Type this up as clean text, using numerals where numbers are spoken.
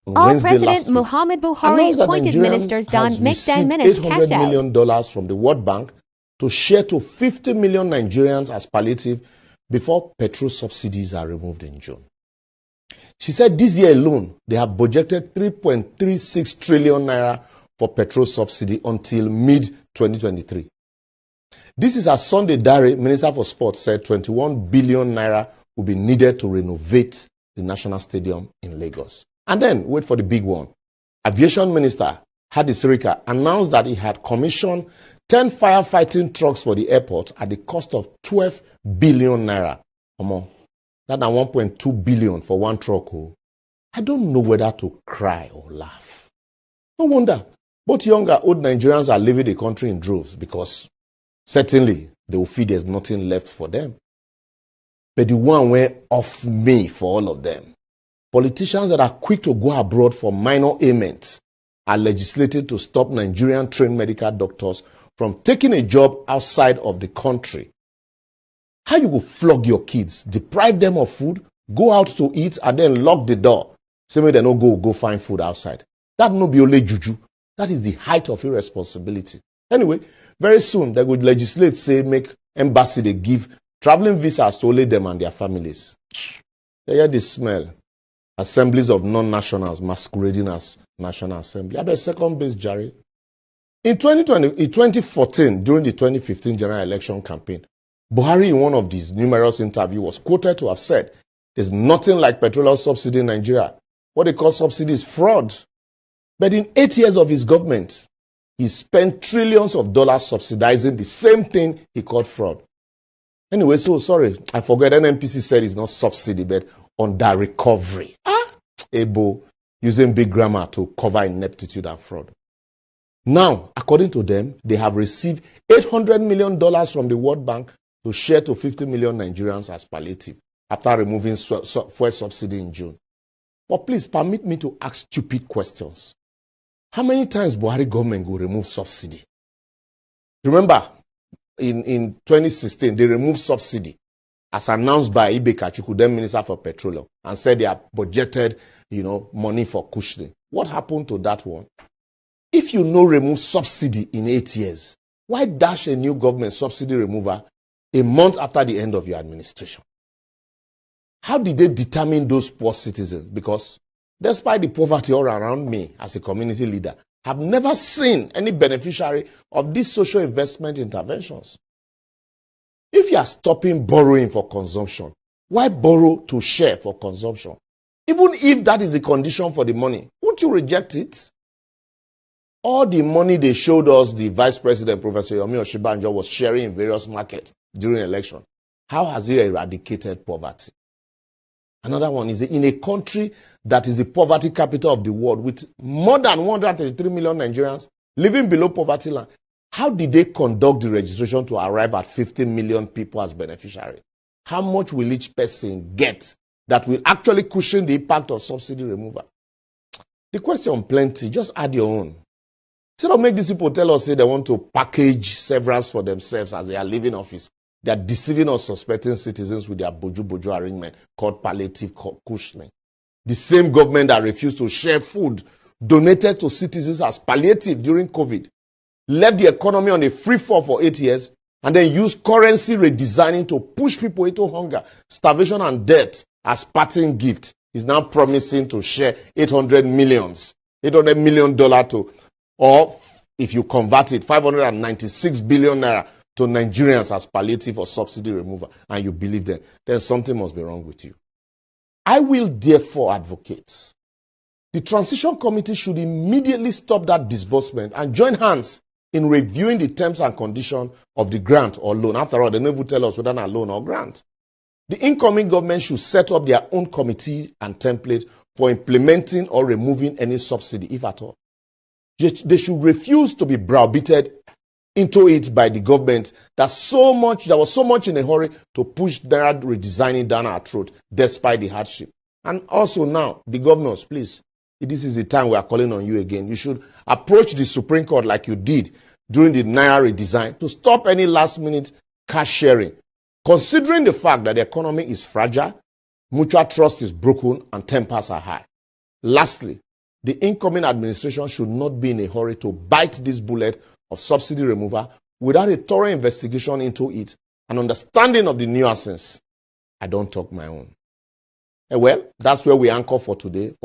on All Wednesday President last week, Muhammad Buhari announced that appointed Nigeria ministers has done make 10 received minutes $800 cash out. million from the World Bank to share to 50 million Nigerians as palliative before petrol subsidies are removed in June. She said this year alone, they have budgeted 3.36 trillion naira for petrol subsidy until mid-2023. This is as Sunday Dare, Minister for Sports, said 21 billion naira will be needed to renovate the National Stadium in Lagos. And then, wait for the big one. Aviation Minister Hadi Sirika announced that he had commissioned 10 firefighting trucks for the airport at the cost of 12 billion naira. That's 1.2 billion for one truck. I don't know whether to cry or laugh. No wonder both young and old Nigerians are leaving the country in droves because certainly they will feel there's nothing left for them. But the one went off me for all of them. Politicians that are quick to go abroad for minor ailments are legislated to stop Nigerian trained medical doctors from taking a job outside of the country. How you go flog your kids, deprive them of food, go out to eat, and then lock the door? Same way they no go find food outside. That no be only juju. That is the height of irresponsibility. Anyway, very soon they would legislate, say, make embassy they give traveling visas to only them and their families. They hear the smell. Assemblies of non-nationals masquerading as National Assembly. I bet second base, Jerry. In 2014, during the 2015 general election campaign, Buhari, in one of these numerous interviews, was quoted to have said, "There's nothing like petroleum subsidy in Nigeria. What they call subsidy is fraud." But in 8 years of his government, he spent trillions of dollars subsidizing the same thing he called fraud. Anyway, so sorry, I forgot NNPC said it's not subsidy, but under recovery. Able, using big grammar to cover ineptitude and fraud. Now, according to them, they have received $800 million from the World Bank to share to 50 million Nigerians as palliative after removing fuel subsidy in June. But please permit me to ask stupid questions. How many times Buhari government will remove subsidy? Remember, in 2016, they removed subsidy as announced by Ibe Kachuku, then Minister for Petroleum, and said they have budgeted, money for cushioning. What happened to that one? If you remove subsidy in 8 years, why dash a new government subsidy remover a month after the end of your administration? How did they determine those poor citizens? Because despite the poverty all around me as a community leader, I've never seen any beneficiary of these social investment interventions. If you are stopping borrowing for consumption, why borrow to share for consumption? Even if that is the condition for the money, won't you reject it? All the money they showed us, the Vice President, Professor Yomi Oshibanjo, was sharing in various markets during election. How has he eradicated poverty? Another one is in a country that is the poverty capital of the world with more than 133 million Nigerians living below poverty line. How did they conduct the registration to arrive at 50 million people as beneficiaries? How much will each person get that will actually cushion the impact of subsidy removal? The question plenty, just add your own. Instead of make these people tell us say they want to package severance for themselves as they are leaving office, they are deceiving or suspecting citizens with their boju arrangement called palliative cushioning. The same government that refused to share food donated to citizens as palliative during COVID, left the economy on a free fall for 8 years, and then used currency redesigning to push people into hunger, starvation, and death as parting gift, is now promising to share $800 million to, or if you convert it, 596 billion naira to Nigerians as palliative or subsidy removal, and you believe them, then something must be wrong with you. I will therefore advocate the transition committee should immediately stop that disbursement and join hands in reviewing the terms and conditions of the grant or loan. After all, they never tell us whether it's a loan or grant. The incoming government should set up their own committee and template for implementing or removing any subsidy, if at all. They should refuse to be browbeated into it by the government that was so much in a hurry to push that redesigning down our throat despite the hardship. And also now, the governors, please, this is the time we are calling on you again. You should approach the Supreme Court like you did during the Naira redesign to stop any last-minute cash sharing, considering the fact that the economy is fragile, mutual trust is broken, and tempers are high. Lastly, the incoming administration should not be in a hurry to bite this bullet of subsidy removal without a thorough investigation into it and understanding of the nuances. I don't talk my own. Well, that's where we anchor for today.